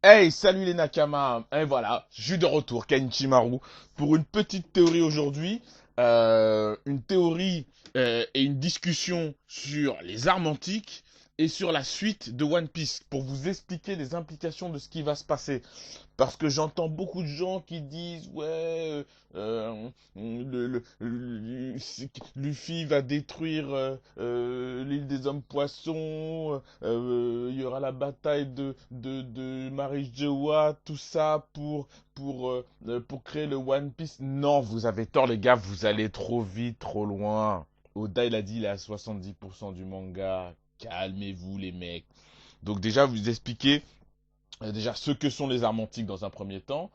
Hey, salut les Nakama. Et voilà, je suis de retour, Kenichimaru, pour une petite théorie aujourd'hui. Une théorie et une discussion sur les armes antiques et sur la suite de One Piece pour vous expliquer les implications de ce qui va se passer. Parce que j'entends beaucoup de gens qui disent ouais, Luffy va détruire l'île des hommes poissons, il y aura la bataille de Marijoa, tout ça pour créer le One Piece. Non, vous avez tort les gars, vous allez trop vite, trop loin. Oda il a dit il est à 70% du manga. Calmez-vous les mecs. Donc déjà vous expliquez déjà ce que sont les armes antiques dans un premier temps,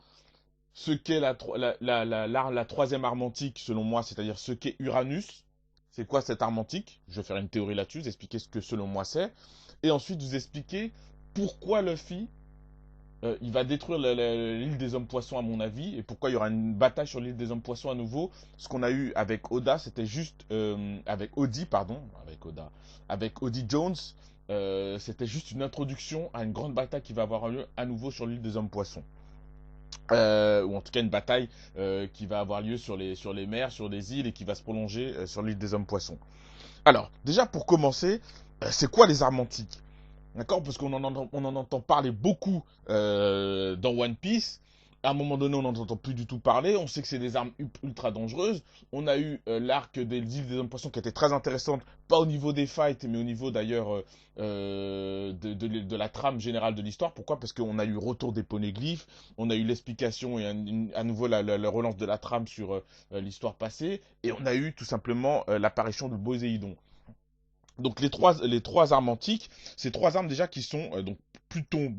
ce qu'est la troisième arme antique selon moi, c'est-à-dire ce qu'est Uranus. C'est quoi cette arme antique? Je vais faire une théorie là-dessus, vous expliquer ce que selon moi c'est. Et ensuite vous expliquer pourquoi Luffy il va détruire l'île des hommes poissons à mon avis et pourquoi il y aura une bataille sur l'île des hommes poissons à nouveau. Ce qu'on a eu avec Oda, c'était juste avec Odi, pardon, avec Oda, avec Odi Jones, c'était juste une introduction à une grande bataille qui va avoir lieu à nouveau sur l'île des hommes poissons. Ou en tout cas une bataille qui va avoir lieu sur les mers, sur les îles et qui va se prolonger sur l'île des hommes poissons. Alors, déjà pour commencer, c'est quoi les armes antiques? D'accord? Parce on en entend parler beaucoup dans One Piece. À un moment donné, on n'en entend plus du tout parler. On sait que c'est des armes ultra dangereuses. On a eu l'arc des îles des hommes poissons qui était très intéressante, pas au niveau des fights, mais au niveau d'ailleurs de la trame générale de l'histoire. Pourquoi? Parce qu'on a eu retour des poneglyphes, on a eu l'explication et à nouveau la relance de la trame sur l'histoire passée, et on a eu tout simplement l'apparition de Poséidon. Donc les trois armes antiques, ces trois armes déjà qui sont donc Pluton,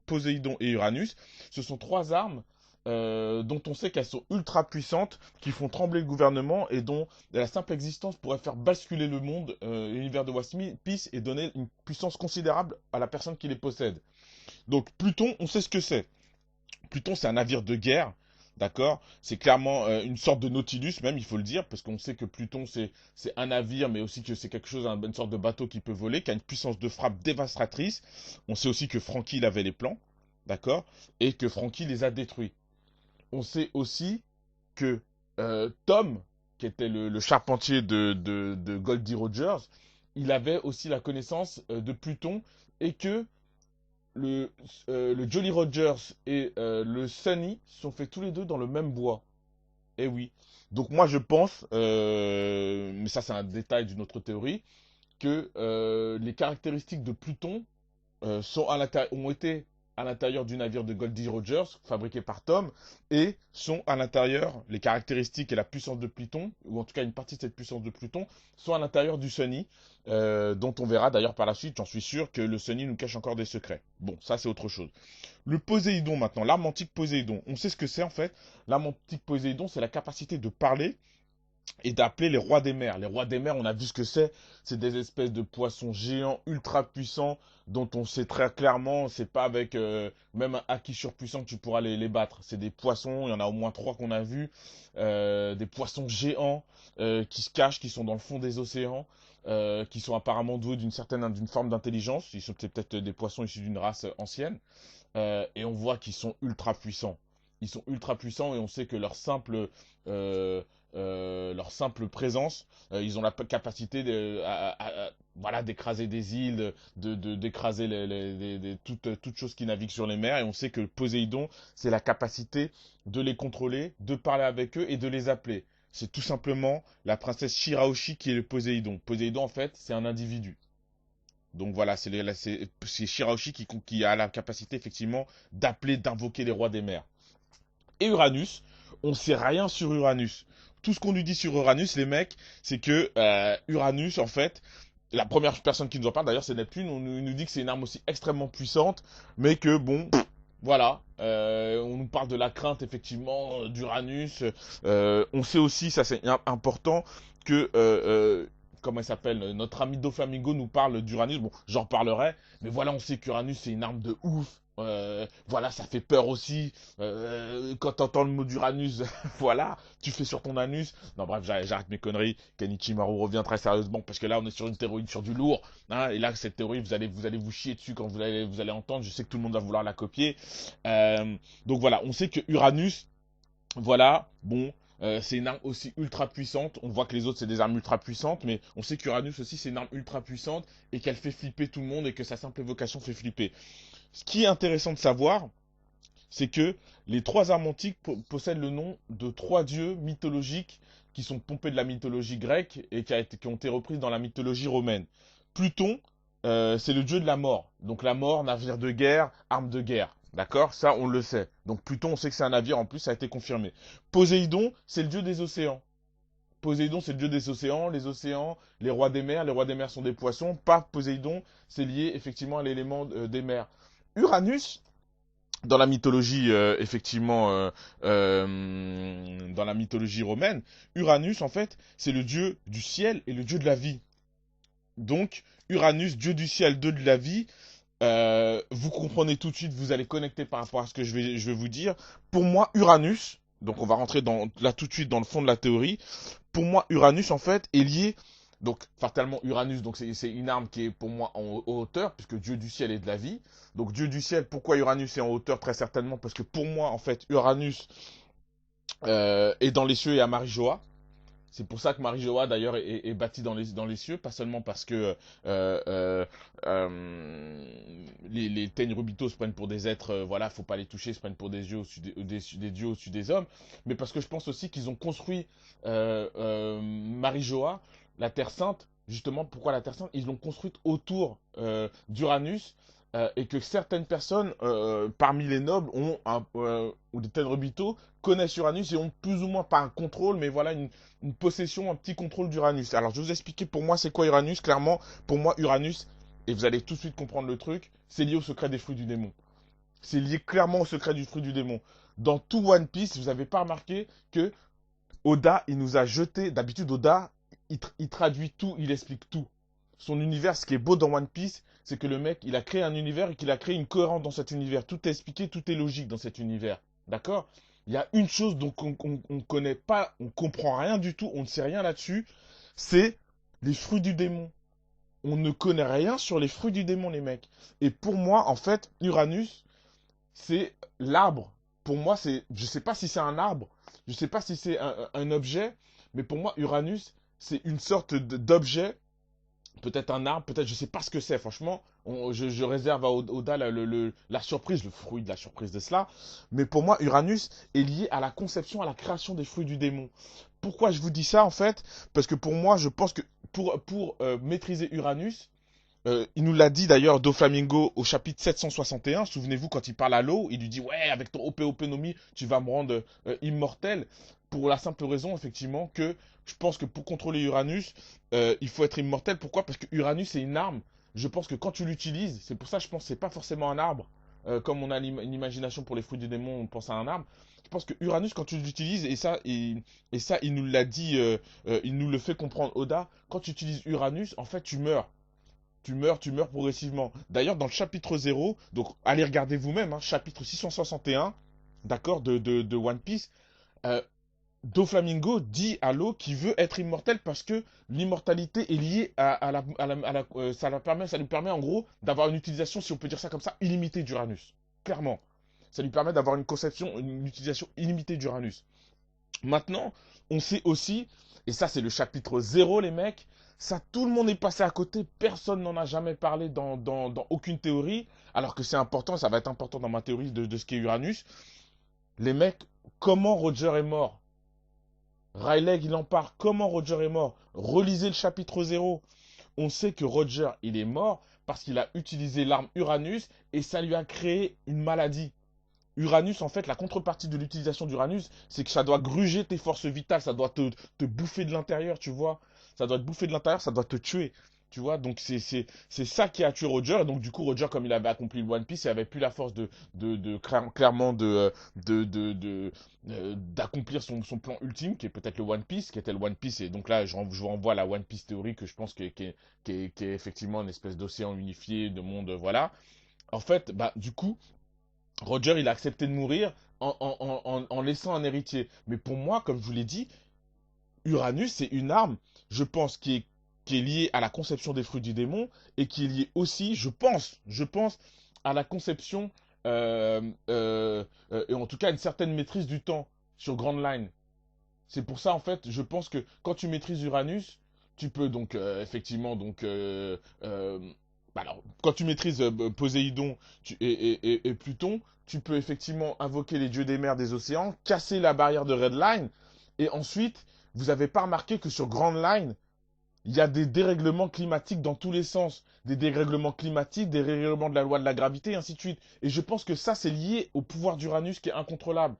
Poséidon et Uranus, ce sont trois armes dont on sait qu'elles sont ultra puissantes, qui font trembler le gouvernement et dont la simple existence pourrait faire basculer le monde, l'univers de One Piece et donner une puissance considérable à la personne qui les possède. Donc Pluton, on sait ce que c'est. Pluton, c'est un navire de guerre, d'accord? C'est clairement une sorte de Nautilus, même, il faut le dire, parce qu'on sait que Pluton, c'est un navire, mais aussi que c'est quelque chose, une sorte de bateau qui peut voler, qui a une puissance de frappe dévastatrice. On sait aussi que Franky, il avait les plans, d'accord? Et que Franky les a détruits. On sait aussi que Tom, qui était le charpentier de Goldie Rogers, il avait aussi la connaissance de Pluton et que le Jolly Rogers et le Sunny sont faits tous les deux dans le même bois. Eh oui. Donc moi je pense, mais ça c'est un détail d'une autre théorie, que les caractéristiques de Pluton ont été à l'intérieur du navire de Goldie Rogers, fabriqué par Tom, et sont à l'intérieur, les caractéristiques et la puissance de Pluton, ou en tout cas une partie de cette puissance de Pluton, sont à l'intérieur du Sunny, dont on verra d'ailleurs par la suite, j'en suis sûr, que le Sunny nous cache encore des secrets. Bon, ça c'est autre chose. Le Poséidon maintenant, l'arme antique Poséidon, on sait ce que c'est en fait. L'arme antique Poséidon, c'est la capacité de parler et d'appeler les rois des mers. Les rois des mers, on a vu ce que c'est. C'est des espèces de poissons géants ultra puissants dont on sait très clairement, c'est pas avec même un haki surpuissant que tu pourras les battre. C'est des poissons, il y en a au moins trois qu'on a vus, des poissons géants qui se cachent, qui sont dans le fond des océans, qui sont apparemment doués d'une forme d'intelligence. Ils sont peut-être des poissons issus d'une race ancienne. Et on voit qu'ils sont ultra puissants. Ils sont ultra puissants et on sait que euh, leur simple présence, ils ont la capacité voilà, d'écraser des îles, d'écraser toutes choses qui naviguent sur les mers. Et on sait que Poséidon, c'est la capacité de les contrôler, de parler avec eux et de les appeler. C'est tout simplement la princesse Shirahoshi qui est le Poséidon. Poséidon, en fait, c'est un individu. Donc voilà, c'est Shirahoshi qui a la capacité effectivement d'appeler, d'invoquer les rois des mers. Et Uranus, on sait rien sur Uranus. Tout ce qu'on nous dit sur Uranus, les mecs, c'est que Uranus, en fait, la première personne qui nous en parle, d'ailleurs, c'est Neptune. On nous dit que c'est une arme aussi extrêmement puissante, mais que bon, voilà, on nous parle de la crainte effectivement d'Uranus. On sait aussi, ça c'est important, que comment il s'appelle, notre ami Doflamingo nous parle d'Uranus. Bon, j'en reparlerai, mais voilà, on sait qu'Uranus c'est une arme de ouf. Voilà, ça fait peur aussi. Quand t'entends le mot d'Uranus, voilà, tu fais sur ton anus. Non, bref, j'arrête mes conneries. Kenichi Maru revient très sérieusement parce que là, on est sur une théorie, sur du lourd. Hein, et là, cette théorie, vous allez vous chier dessus quand vous allez entendre. Je sais que tout le monde va vouloir la copier. Donc voilà, on sait que Uranus, voilà, bon, c'est une arme aussi ultra puissante. On voit que les autres, c'est des armes ultra puissantes, mais on sait qu'Uranus aussi, c'est une arme ultra puissante et qu'elle fait flipper tout le monde et que sa simple évocation fait flipper. Ce qui est intéressant de savoir, c'est que les trois armes antiques possèdent le nom de trois dieux mythologiques qui sont pompés de la mythologie grecque et qui ont été reprises dans la mythologie romaine. Pluton, c'est le dieu de la mort. Donc la mort, navire de guerre, arme de guerre. D'accord? Ça, on le sait. Donc Pluton, on sait que c'est un navire, en plus, ça a été confirmé. Poséidon, c'est le dieu des océans. Poséidon, c'est le dieu des océans, les rois des mers. Les rois des mers sont des poissons. Pas Poséidon, c'est lié effectivement à l'élément des mers. Uranus, dans la mythologie, effectivement, dans la mythologie romaine, Uranus, en fait, c'est le dieu du ciel et le dieu de la vie. Donc, Uranus, dieu du ciel, dieu de la vie, vous comprenez tout de suite, vous allez connecter par rapport à ce que je vais vous dire. Pour moi, Uranus, donc on va rentrer là tout de suite dans le fond de la théorie. Pour moi, Uranus, en fait, est lié. Donc, fatalement, Uranus, donc c'est une arme qui est pour moi en hauteur, puisque Dieu du ciel est de la vie. Donc, Dieu du ciel, pourquoi Uranus est en hauteur? Très certainement, parce que pour moi, en fait, Uranus est dans les cieux et à Marie-Joa. C'est pour ça que Marie-Joa, d'ailleurs, est bâtie dans les cieux, pas seulement parce que les Tenryubito se prennent pour des êtres, voilà, faut pas les toucher, se prennent pour des dieux des dieux au-dessus des hommes, mais parce que je pense aussi qu'ils ont construit Marie-Joa, la Terre Sainte, justement, pourquoi la Terre Sainte? Ils l'ont construite autour d'Uranus, et que certaines personnes parmi les nobles ou des Tenryubito connaissent Uranus et ont plus ou moins pas un contrôle, mais voilà une possession, un petit contrôle d'Uranus. Alors je vais vous expliquer pour moi c'est quoi Uranus. Clairement, pour moi Uranus, et vous allez tout de suite comprendre le truc, c'est lié au secret des fruits du démon. C'est lié clairement au secret du fruit du démon. Dans tout One Piece, vous n'avez pas remarqué que Oda, il nous a jeté, d'habitude Oda, il traduit tout, il explique tout. Son univers, ce qui est beau dans One Piece, c'est que le mec, il a créé un univers et qu'il a créé une cohérence dans cet univers. Tout est expliqué, tout est logique dans cet univers. D'accord? Il y a une chose dont on ne connaît pas, on comprend rien du tout, on ne sait rien là-dessus, c'est les fruits du démon. On ne connaît rien sur les fruits du démon, les mecs. Et pour moi, en fait, Uranus, c'est l'arbre. Pour moi, je sais pas si c'est un arbre, je sais pas si c'est un objet, mais pour moi, Uranus, c'est une sorte d'objet, peut-être un arbre, peut-être, je sais pas ce que c'est, franchement. Je réserve à Oda la surprise, le fruit de la surprise de cela. Mais pour moi, Uranus est lié à la conception, à la création des fruits du démon. Pourquoi je vous dis ça, en fait? Parce que pour moi, je pense que pour maîtriser Uranus, il nous l'a dit d'ailleurs Doflamingo au chapitre 761. Souvenez-vous, quand il parle à l'eau, il lui dit ouais, avec ton OP Nomi, tu vas me rendre immortel. Pour la simple raison, effectivement, que je pense que pour contrôler Uranus, il faut être immortel. Pourquoi? Parce que Uranus, c'est une arme. Je pense que quand tu l'utilises, c'est pour ça que je pense que c'est pas forcément un arbre. Comme on a une imagination pour les fruits du démon, on pense à un arbre. Je pense que Uranus, quand tu l'utilises, et ça, il nous l'a dit, il nous le fait comprendre Oda, quand tu utilises Uranus, en fait, tu meurs. Tu meurs progressivement. D'ailleurs, dans le chapitre 0, donc allez regarder vous-même, hein, chapitre 661, d'accord, de One Piece, euh, Doflamingo dit à l'eau qu'il veut être immortel parce que l'immortalité est liée ça lui permet en gros d'avoir une utilisation, si on peut dire ça comme ça, illimitée d'Uranus. Clairement. Ça lui permet d'avoir une conception, une utilisation illimitée d'Uranus. Maintenant, on sait aussi, et ça c'est le chapitre 0 les mecs, ça tout le monde est passé à côté, personne n'en a jamais parlé dans aucune théorie, alors que c'est important, ça va être important dans ma théorie de ce qu'est Uranus. Les mecs, comment Roger est mort? Rayleigh, il en parle. Comment Roger est mort? Relisez le chapitre 0. On sait que Roger, il est mort parce qu'il a utilisé l'arme Uranus et ça lui a créé une maladie. Uranus, en fait, la contrepartie de l'utilisation d'Uranus, c'est que ça doit gruger tes forces vitales, ça doit te bouffer de l'intérieur, tu vois. Ça doit te bouffer de l'intérieur, ça doit te tuer. Tu vois, donc c'est ça qui a tué Roger. Et donc du coup, Roger, comme il avait accompli le One Piece, il avait plus la force clairement d'accomplir son plan ultime, qui est peut-être le One Piece, qui était le One Piece. Et donc là, je vous renvoie à la One Piece théorie que je pense qui est effectivement une espèce d'océan unifié, de monde, voilà. En fait, bah du coup, Roger, il a accepté de mourir en laissant un héritier. Mais pour moi, comme je vous l'ai dit, Uranus, c'est une arme, je pense, qui est liée à la conception des fruits du démon et qui est liée aussi, je pense, à la conception et en tout cas à une certaine maîtrise du temps sur Grand Line. C'est pour ça, en fait, je pense que quand tu maîtrises Uranus, tu peux donc effectivement bah alors, quand tu maîtrises Poséidon et Pluton, tu peux effectivement invoquer les dieux des mers, des océans, casser la barrière de Red Line, et ensuite, vous n'avez pas remarqué que sur Grand Line, il y a des dérèglements climatiques dans tous les sens, des dérèglements climatiques, des dérèglements de la loi de la gravité, et ainsi de suite. Et je pense que ça, c'est lié au pouvoir d'Uranus qui est incontrôlable.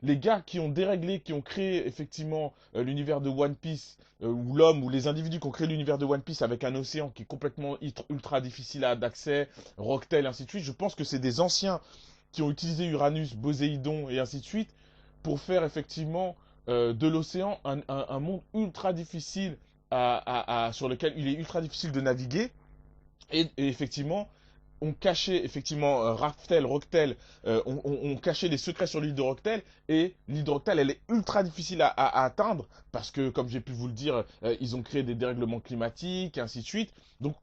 Les gars qui ont déréglé, qui ont créé effectivement l'univers de One Piece, ou l'homme, ou les individus qui ont créé l'univers de One Piece avec un océan qui est complètement ultra difficile d'accès, Rocktail, ainsi de suite, je pense que c'est des anciens qui ont utilisé Uranus, Poséidon, et ainsi de suite, pour faire effectivement de l'océan un monde ultra difficile sur lequel il est ultra difficile de naviguer. Et effectivement, on cachait effectivement Raftel, Rocktel, on cachait les secrets sur l'île de Rocktel, et l'île de Rocktel, elle est ultra difficile à atteindre, parce que, comme j'ai pu vous le dire, ils ont créé des dérèglements climatiques, et ainsi de suite. Donc,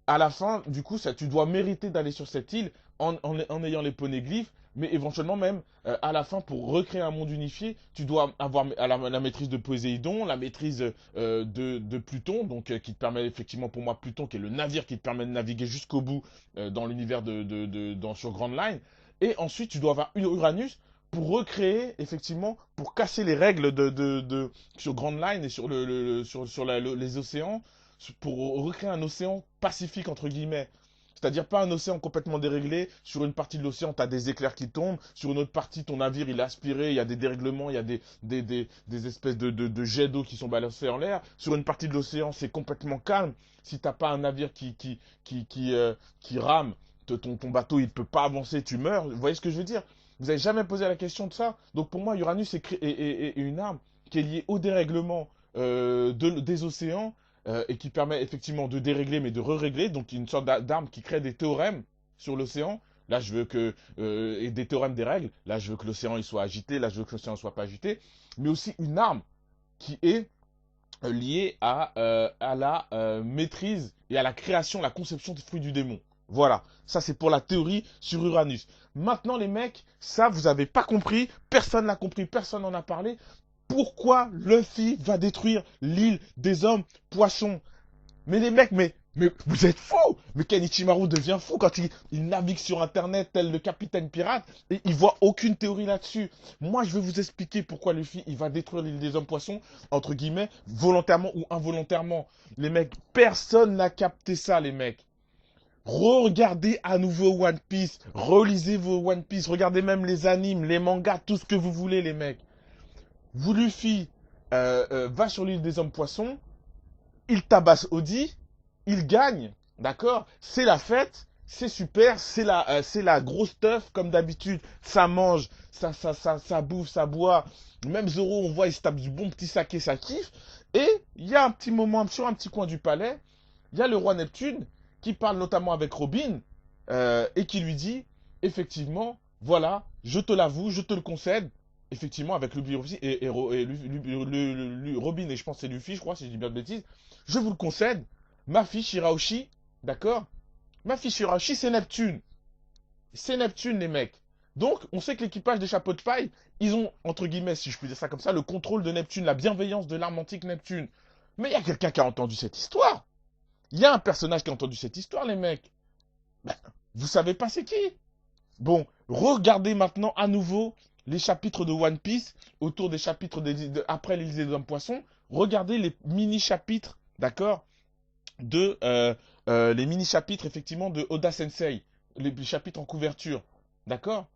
à la fin, du coup, ça, tu dois mériter d'aller sur cette île en ayant les poneglyphes, mais éventuellement même, à la fin, pour recréer un monde unifié, tu dois avoir la maîtrise de Poséidon, la maîtrise de Pluton, donc qui te permet effectivement, pour moi, Pluton, qui est le navire qui te permet de naviguer jusqu'au bout dans l'univers sur Grand Line. Et ensuite, tu dois avoir Uranus pour recréer, effectivement, pour casser les règles sur Grand Line et sur, les océans, pour recréer un océan pacifique, entre guillemets. C'est-à-dire pas un océan complètement déréglé. Sur une partie de l'océan, tu as des éclairs qui tombent. Sur une autre partie, ton navire, il est aspiré. Il y a des dérèglements. Il y a des espèces de jets d'eau qui sont balancés en l'air. Sur une partie de l'océan, c'est complètement calme. Si t'as pas un navire qui rame, ton bateau, il peut pas avancer. Tu meurs. Vous voyez ce que je veux dire? Vous avez jamais posé la question de ça? Donc pour moi, Uranus est une arme qui est liée au dérèglement des océans et qui permet effectivement de dérégler mais de re-régler, donc une sorte d'arme qui crée des théorèmes sur l'océan. Là, je veux que et des théorèmes des règles. Là, je veux que l'océan il soit agité. Là, je veux que l'océan ne soit pas agité. Mais aussi une arme qui est liée à la maîtrise et à la création, la conception des fruits du démon. Voilà, ça c'est pour la théorie sur Uranus. Maintenant les mecs, ça vous avez pas compris, personne n'a compris, personne n'en a parlé. Pourquoi Luffy va détruire l'île des hommes poissons? Mais les mecs, mais vous êtes fous! Mais Kenichimaru devient fou quand il navigue sur Internet tel le capitaine pirate et il voit aucune théorie là-dessus. Moi, je vais vous expliquer pourquoi Luffy, il va détruire l'île des hommes poissons, entre guillemets, volontairement ou involontairement. Les mecs, personne n'a capté ça, les mecs. Regardez à nouveau One Piece, relisez vos One Piece, regardez même les animes, les mangas, tout ce que vous voulez, les mecs. Vous, Luffy, va sur l'île des hommes poissons, il tabasse Audi, il gagne, d'accord? C'est la fête, c'est super, c'est la grosse teuf comme d'habitude. Ça mange, ça bouffe, ça boit. Même Zoro, on voit, il se tape du bon petit saké, ça kiffe. Et il y a un petit moment, sur un petit coin du palais, il y a le roi Neptune qui parle notamment avec Robin et qui lui dit, effectivement, voilà, je te l'avoue, je te le concède. Effectivement, avec Luffy aussi, Robin, et je pense que c'est Luffy, je crois, si je dis bien de bêtises, je vous le concède, ma fille Shirahoshi, d'accord? Ma fille Shirahoshi, c'est Neptune. C'est Neptune, les mecs. Donc, on sait que l'équipage des chapeaux de paille, ils ont, entre guillemets, si je puis dire ça comme ça, le contrôle de Neptune, la bienveillance de l'arme antique Neptune. Mais il y a quelqu'un qui a entendu cette histoire. Il y a un personnage qui a entendu cette histoire, les mecs. Ben, vous savez pas c'est qui? Bon, regardez maintenant à nouveau les chapitres de One Piece autour des chapitres après l'Élysée des Hommes Poissons. Regardez les mini-chapitres, d'accord, les mini-chapitres effectivement de Oda Sensei, les chapitres en couverture, d'accord,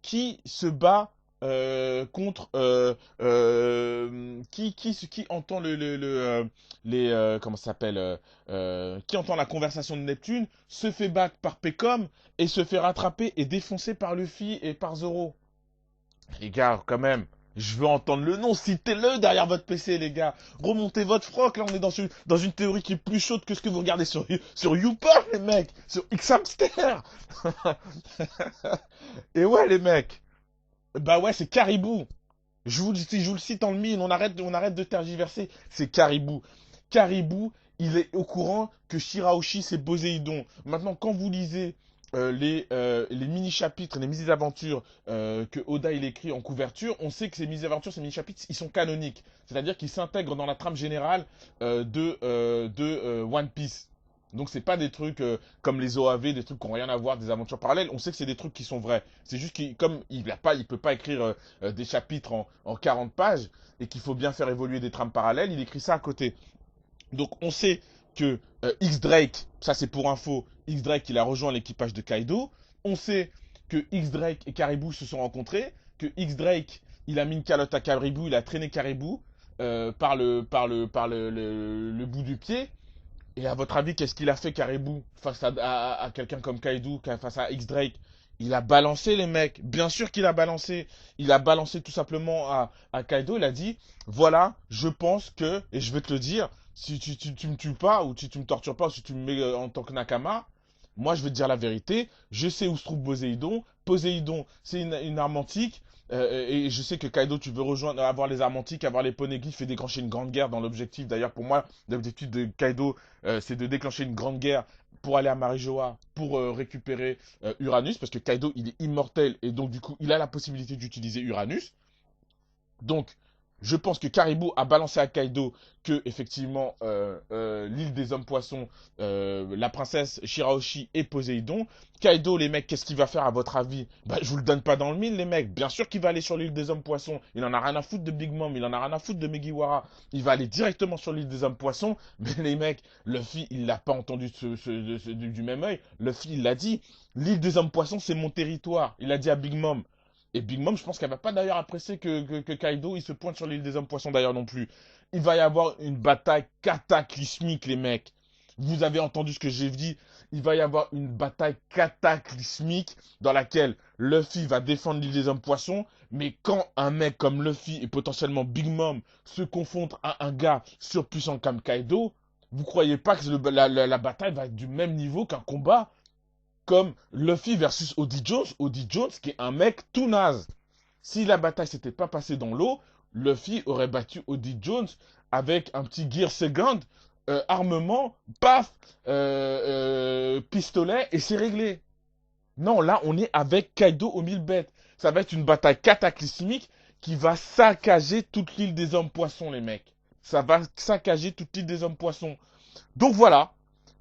qui se bat contre qui entend comment ça s'appelle qui entend la conversation de Neptune, se fait battre par Pecom et se fait rattraper et défoncer par Luffy et par Zoro. Les gars, quand même, je veux entendre le nom, citez-le derrière votre PC, les gars. Remontez votre froc, là on est dans une théorie qui est plus chaude que ce que vous regardez sur YouPorn, les mecs, sur Xhamster. Et ouais, les mecs, bah ouais, c'est Caribou. Je vous le cite en le mille, on arrête de tergiverser. C'est Caribou. Caribou, il est au courant que Shirahoshi, c'est Poséidon. Maintenant, quand vous lisez les mini-chapitres, les mini-aventures que Oda il écrit en couverture, on sait que ces mini-aventures, ces mini-chapitres, ils sont canoniques. C'est-à-dire qu'ils s'intègrent dans la trame générale de One Piece. Donc c'est pas des trucs comme les OAV, des trucs qui n'ont rien à voir, des aventures parallèles. On sait que c'est des trucs qui sont vrais. C'est juste qu'il comme il peut pas écrire des chapitres en 40 pages et qu'il faut bien faire évoluer des trames parallèles, il écrit ça à côté. Donc on sait que X Drake, ça c'est pour info, X Drake il a rejoint l'équipage de Kaido. On sait que X Drake et Caribou se sont rencontrés, que X Drake il a mis une calotte à Caribou, il a traîné Caribou par le bout du pied. Et à votre avis, qu'est-ce qu'il a fait Caribou face à quelqu'un comme Kaido, face à X Drake? Il a balancé les mecs. Bien sûr qu'il a balancé. Il a balancé tout simplement à Kaido. Il a dit, voilà, je pense que, et je vais te le dire, si tu me tues pas, ou si tu me tortures pas, ou si tu me mets en tant que Nakama, moi je vais te dire la vérité. Je sais où se trouve Poséidon. Poséidon, c'est une arme antique. Et je sais que Kaido, tu veux rejoindre, avoir les armes antiques, avoir les poneglyphes et déclencher une grande guerre dans l'objectif. D'ailleurs, pour moi, l'objectif de Kaido, c'est de déclencher une grande guerre pour aller à Marijoa, pour récupérer Uranus, parce que Kaido, il est immortel, et donc du coup, il a la possibilité d'utiliser Uranus. Donc, je pense que Caribou a balancé à Kaido que, effectivement, l'île des hommes poissons, la princesse Shirahoshi et Poséidon. Kaido, les mecs, qu'est-ce qu'il va faire à votre avis? Bah, je vous le donne pas dans le mille, les mecs. Bien sûr qu'il va aller sur l'île des hommes poissons. Il en a rien à foutre de Big Mom, il en a rien à foutre de Megiwara. Il va aller directement sur l'île des hommes poissons. Mais les mecs, Luffy, il l'a pas entendu du même œil. Luffy, il l'a dit. L'île des hommes poissons, c'est mon territoire. Il a dit à Big Mom. Et Big Mom, je pense qu'elle va pas d'ailleurs apprécier que Kaido il se pointe sur l'île des hommes poissons d'ailleurs non plus. Il va y avoir une bataille cataclysmique, les mecs. Vous avez entendu ce que j'ai dit. Il va y avoir une bataille cataclysmique dans laquelle Luffy va défendre l'île des hommes poissons. Mais quand un mec comme Luffy et potentiellement Big Mom se confrontent à un gars surpuissant comme Kaido, vous croyez pas que la bataille va être du même niveau qu'un combat comme Luffy versus Oddie Jones qui est un mec tout naze. Si la bataille s'était pas passée dans l'eau, Luffy aurait battu Oddie Jones avec un petit Gear Second, armement, paf, pistolet et c'est réglé. Non, là on est avec Kaido aux 1000 bêtes. Ça va être une bataille cataclysmique qui va saccager toute l'île des hommes poissons, les mecs. Ça va saccager toute l'île des hommes poissons. Donc voilà,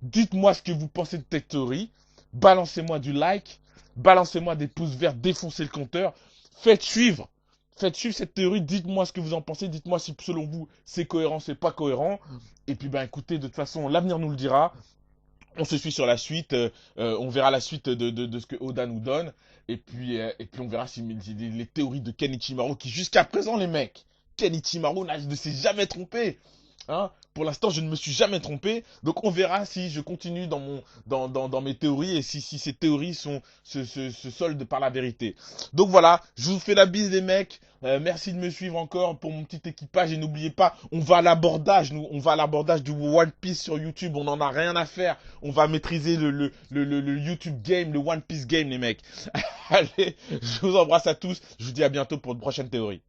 dites-moi ce que vous pensez de cette théorie. Balancez-moi du like, balancez-moi des pouces verts, défoncez le compteur. Faites suivre. Faites suivre cette théorie, dites-moi ce que vous en pensez, dites-moi si selon vous c'est cohérent, c'est pas cohérent. Et puis ben écoutez, de toute façon, l'avenir nous le dira. On se suit sur la suite, on verra la suite de ce que Oda nous donne. Et puis on verra si les théories de Kenichimaru qui jusqu'à présent les mecs, Kenichimaru ne s'est jamais trompé. Hein, pour l'instant, je ne me suis jamais trompé. Donc, on verra si je continue dans mes théories et si ces théories se soldent par la vérité. Donc voilà, je vous fais la bise les mecs. Merci de me suivre encore pour mon petit équipage. Et n'oubliez pas, on va à l'abordage. On va à l'abordage du One Piece sur YouTube. On n'en a rien à faire. On va maîtriser le YouTube game, le One Piece game, les mecs. Allez, je vous embrasse à tous. Je vous dis à bientôt pour une prochaine théorie.